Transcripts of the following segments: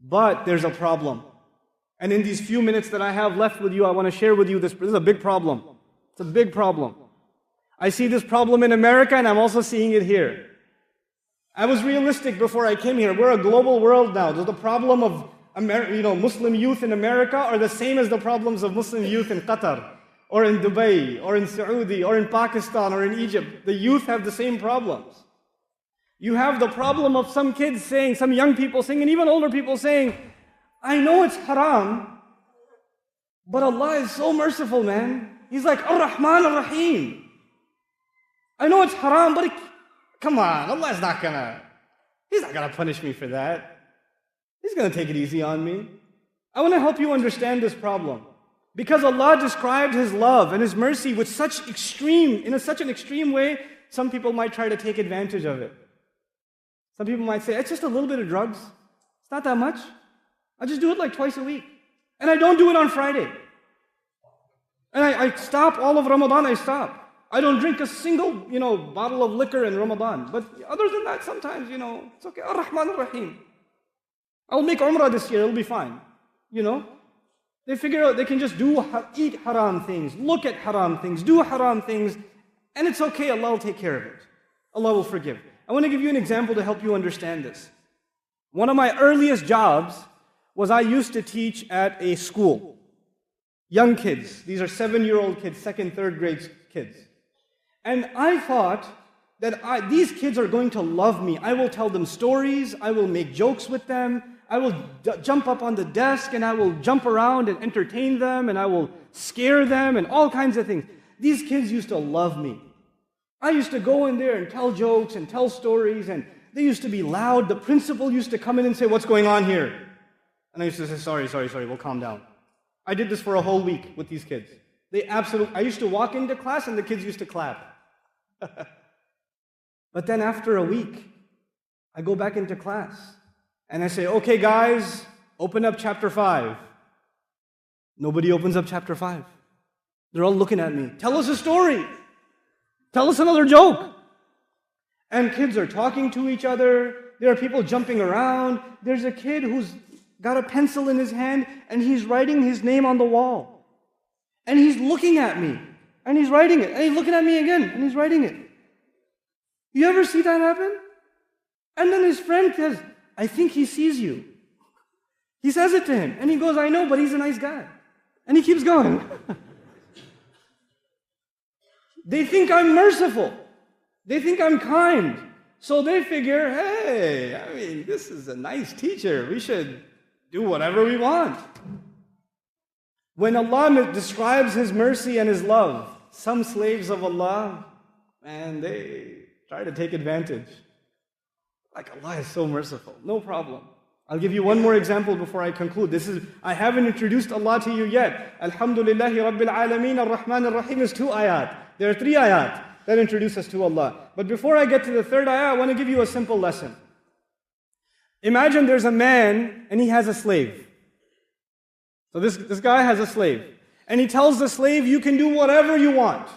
But there's a problem. And in these few minutes that I have left with you, I want to share with you this. This is a big problem. It's a big problem. I see this problem in America, and I'm also seeing it here. I was realistic before I came here. We're a global world now. The problem of Muslim youth in America are the same as the problems of Muslim youth in Qatar, or in Dubai, or in Saudi, or in Pakistan, or in Egypt. The youth have the same problems. You have the problem of some kids saying, some young people saying, and even older people saying, I know it's haram, but Allah is so merciful, man. He's like Ar-Rahman Ar-Rahim. I know it's haram, but come on, He's not gonna punish me for that. He's gonna take it easy on me. I want to help you understand this problem. Because Allah described His love and His mercy with such an extreme way, some people might try to take advantage of it. Some people might say, it's just a little bit of drugs. It's not that much. I just do it like twice a week. And I don't do it on Friday. And I stop all of Ramadan, I stop. I don't drink a single, bottle of liquor in Ramadan. But other than that, sometimes, it's okay. Ar-Rahman Ar-Rahim. I'll make Umrah this year, it'll be fine. They figure out they can just eat haram things, look at haram things, do haram things, and it's okay, Allah will take care of it. Allah will forgive. I want to give you an example to help you understand this. One of my earliest jobs was I used to teach at a school. Young kids. These are 7-year-old kids, 2nd, 3rd grade kids. And I thought that these kids are going to love me. I will tell them stories. I will make jokes with them. I will jump up on the desk and I will jump around and entertain them and I will scare them and all kinds of things. These kids used to love me. I used to go in there and tell jokes and tell stories, and they used to be loud. The principal used to come in and say, what's going on here? And I used to say, sorry, we'll calm down. I did this for a whole week with these kids. I used to walk into class and the kids used to clap. But then after a week, I go back into class and I say, okay guys, open up chapter 5. Nobody opens up chapter 5. They're all looking at me. Tell us a story. Tell us another joke. And kids are talking to each other. There are people jumping around. There's a kid who's got a pencil in his hand and he's writing his name on the wall. And he's looking at me and he's writing it. And he's looking at me again and he's writing it. You ever see that happen? And then his friend says, I think he sees you. He says it to him. And he goes, I know, but he's a nice guy. And he keeps going. They think I'm merciful. They think I'm kind. So they figure, hey, this is a nice teacher. We should do whatever we want. When Allah describes His mercy and His love, some slaves of Allah, man, they try to take advantage. Like, Allah is so merciful. No problem. I'll give you one more example before I conclude. I haven't introduced Allah to you yet. Alhamdulillahi Rabbil Alameen Ar-Rahman Ar-Rahim is 2 ayat. There are 3 ayat that introduce us to Allah. But before I get to the 3rd ayah, I want to give you a simple lesson. Imagine there's a man and he has a slave. So this guy has a slave. And he tells the slave, you can do whatever you want.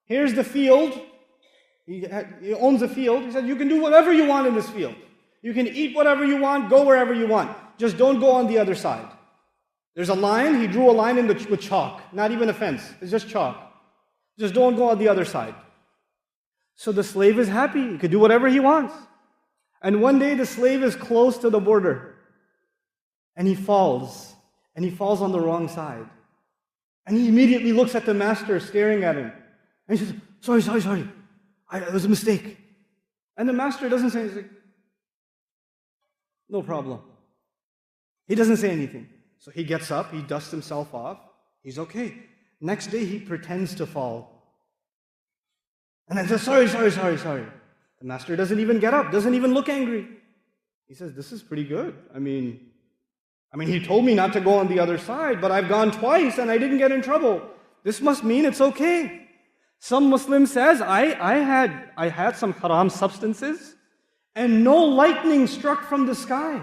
Here's the field. He owns a field. He said, you can do whatever you want in this field. You can eat whatever you want, go wherever you want. Just don't go on the other side. There's a line. He drew a line with chalk. Not even a fence. It's just chalk. Just don't go on the other side. So the slave is happy. He could do whatever he wants. And one day the slave is close to the border. And he falls. And he falls on the wrong side. And he immediately looks at the master staring at him. And he says, sorry. It was a mistake. And the master doesn't say anything. No problem. He doesn't say anything. So he gets up, he dusts himself off. He's okay. Next day he pretends to fall. And then says, sorry. The master doesn't even get up, doesn't even look angry. He says, this is pretty good. I mean, he told me not to go on the other side, but I've gone twice and I didn't get in trouble. This must mean it's okay. Some Muslim says, I had some haram substances and no lightning struck from the sky.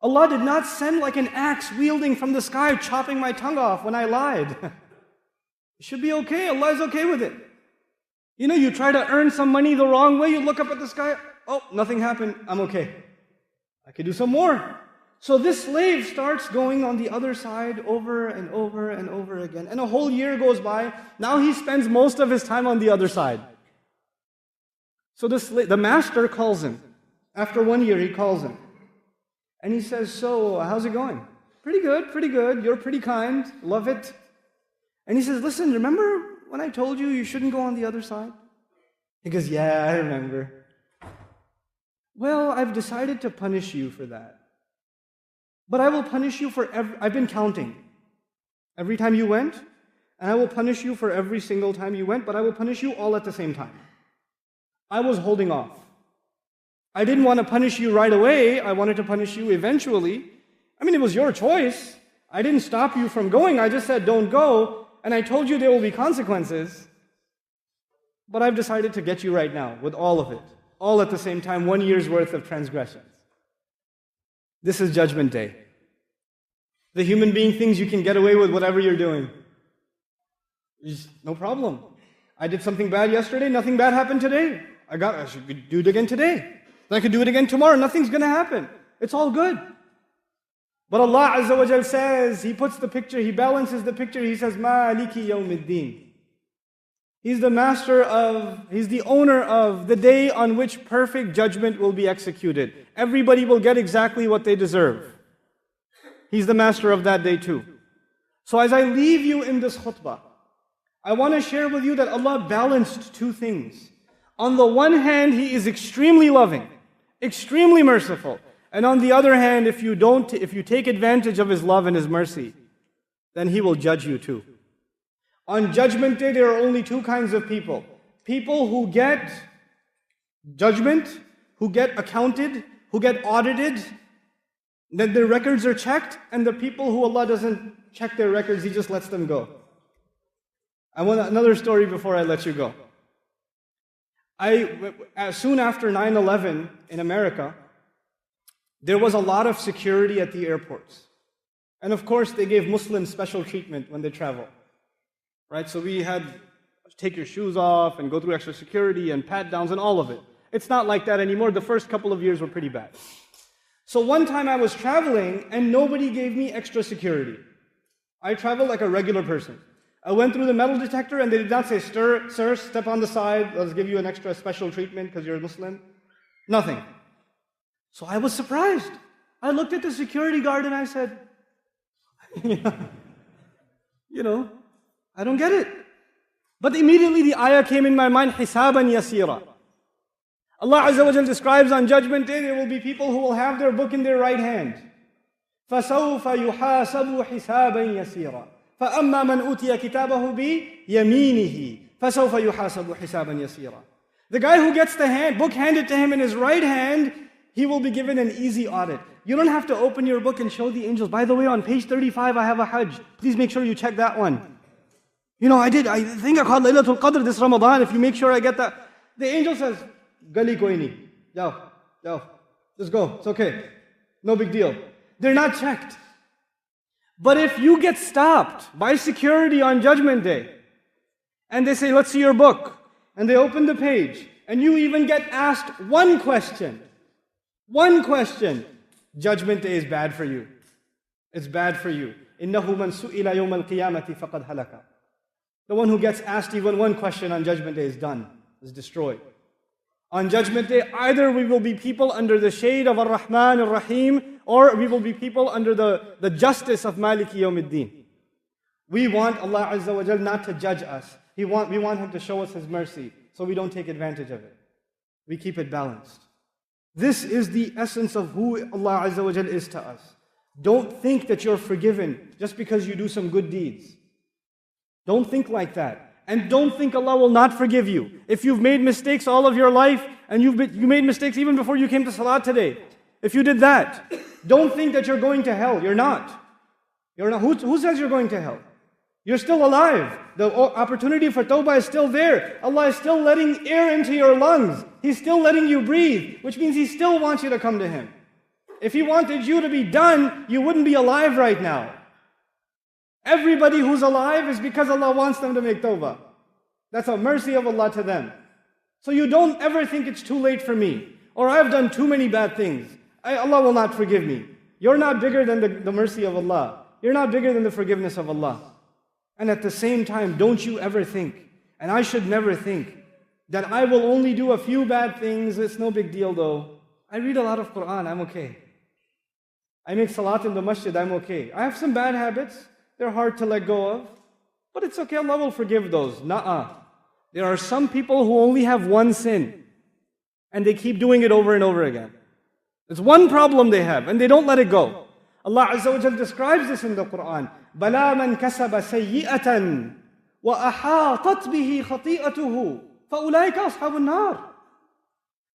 Allah did not send like an axe wielding from the sky, chopping my tongue off when I lied. It should be okay. Allah is okay with it. You try to earn some money the wrong way, you look up at the sky, oh, nothing happened, I'm okay. I could do some more. So this slave starts going on the other side over and over and over again. And a whole year goes by. Now he spends most of his time on the other side. So the master calls him. After 1 year, he calls him. And he says, so, how's it going? Pretty good, pretty good. You're pretty kind. Love it. And he says, listen, remember when I told you shouldn't go on the other side? He goes, yeah, I remember. Well, I've decided to punish you for that. But I will punish you for I've been counting. Every time you went, and I will punish you for every single time you went, but I will punish you all at the same time. I was holding off. I didn't want to punish you right away. I wanted to punish you eventually. I mean, it was your choice. I didn't stop you from going. I just said, don't go. And I told you there will be consequences. But I've decided to get you right now with all of it. All at the same time, 1 year's worth of transgressions. This is Judgment Day. The human being thinks you can get away with whatever you're doing. No problem. I did something bad yesterday, nothing bad happened today. I should do it again today. Then I could do it again tomorrow, nothing's going to happen. It's all good. But Allah Azza wa Jal says, He puts the picture, He balances the picture, He says, Maliki yawmiddin. He's the master of, He's the owner of the day on which perfect judgment will be executed. Everybody will get exactly what they deserve. He's the master of that day too. So as I leave you in this khutbah, I want to share with you that Allah balanced two things. On the one hand, He is extremely loving, extremely merciful. And on the other hand, if you take advantage of His love and His mercy, then He will judge you too. On Judgment Day, there are only two kinds of people. People who get judgment, who get accounted, who get audited, that their records are checked, and the people who Allah doesn't check their records, He just lets them go. I want another story before I let you go. Soon after 9/11 in America, there was a lot of security at the airports. And of course, they gave Muslims special treatment when they travel. Right? So we had to take your shoes off and go through extra security and pat downs and all of it. It's not like that anymore. The first couple of years were pretty bad. So one time I was traveling and nobody gave me extra security. I traveled like a regular person. I went through the metal detector and they did not say, sir, step on the side, let's give you an extra special treatment because you're a Muslim. Nothing. So I was surprised. I looked at the security guard and I said, I don't get it. But immediately the ayah came in my mind, hisaban yasira. Allah Azza wa Jal describes on Judgment Day, there will be people who will have their book in their right hand. فَسَوْفَ يُحَاسَبُ حِسَابًا يَسِيرًا فَأَمَّا مَنْ أُوتِيَ كِتَابَهُ بِيَمِينِهِ فَسَوْفَ يُحَاسَبُ حِسَابًا يَسِيرًا. The guy who gets the book handed to him in his right hand, he will be given an easy audit. You don't have to open your book and show the angels. By the way, on page 35, I have a Hajj. Please make sure you check that one. I think I caught Laylatul Qadr this Ramadan. If you make sure I get that. The angel says, Gali koi nahi. Jao. Just go. It's okay. No big deal. They're not checked. But if you get stopped by security on Judgment Day, and they say, let's see your book, and they open the page, and you even get asked one question, Judgment Day is bad for you. It's bad for you. إِنَّهُ مَنْ سُئِلَ يَوْمَ الْقِيَامَةِ فَقَدْ هَلَكَ. The one who gets asked even one question on Judgment Day is done, is destroyed. On Judgment Day, either we will be people under the shade of Ar-Rahman Ar-Rahim, or we will be people under the justice of Maliki Yawmiddin. We want Allah Azza wa Jal not to judge us. We want Him to show us His mercy, so we don't take advantage of it. We keep it balanced. This is the essence of who Allah Azza wa Jal is to us. Don't think that you're forgiven just because you do some good deeds. Don't think like that. And don't think Allah will not forgive you. If you've made mistakes all of your life, and you made mistakes even before you came to Salat today, if you did that, don't think that you're going to hell. You're not. You're not. Who says you're going to hell? You're still alive. The opportunity for tawbah is still there. Allah is still letting air into your lungs. He's still letting you breathe, which means He still wants you to come to Him. If He wanted you to be done, you wouldn't be alive right now. Everybody who's alive is because Allah wants them to make tawbah. That's a mercy of Allah to them. So you don't ever think it's too late for me, or I've done too many bad things. Allah will not forgive me. You're not bigger than the mercy of Allah. You're not bigger than the forgiveness of Allah. And at the same time, don't you ever think, and I should never think, that I will only do a few bad things, it's no big deal though. I read a lot of Quran, I'm okay. I make salat in the masjid, I'm okay. I have some bad habits, they're hard to let go of, but it's okay, Allah will forgive those. Nuh-uh. There are some people who only have one sin, and they keep doing it over and over again. It's one problem they have, and they don't let it go. Allah Azza wa Jal describes this in the Quran. بَلَا مَنْ كَسَبَ سَيِّئَةً وَأَحَاطَتْ بِهِ خَطِيئَتُهُ فَأُولَٰئِكَ أَصْحَابُ النَّارِ.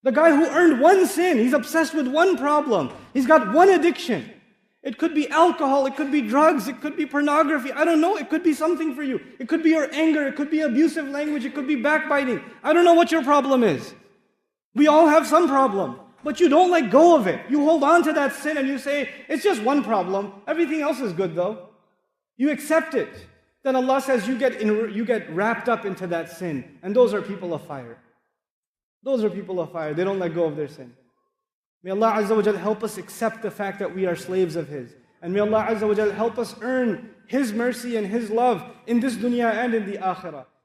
The guy who earned one sin, he's obsessed with one problem. He's got one addiction. It could be alcohol, it could be drugs, it could be pornography. I don't know, it could be something for you. It could be your anger, it could be abusive language, it could be backbiting. I don't know what your problem is. We all have some problem. But you don't let go of it. You hold on to that sin and you say, it's just one problem. Everything else is good though. You accept it. Then Allah says you get wrapped up into that sin. And those are people of fire. Those are people of fire. They don't let go of their sin. May Allah Azza wa Jal help us accept the fact that we are slaves of His. And may Allah Azza wa Jal help us earn His mercy and His love in this dunya and in the akhirah.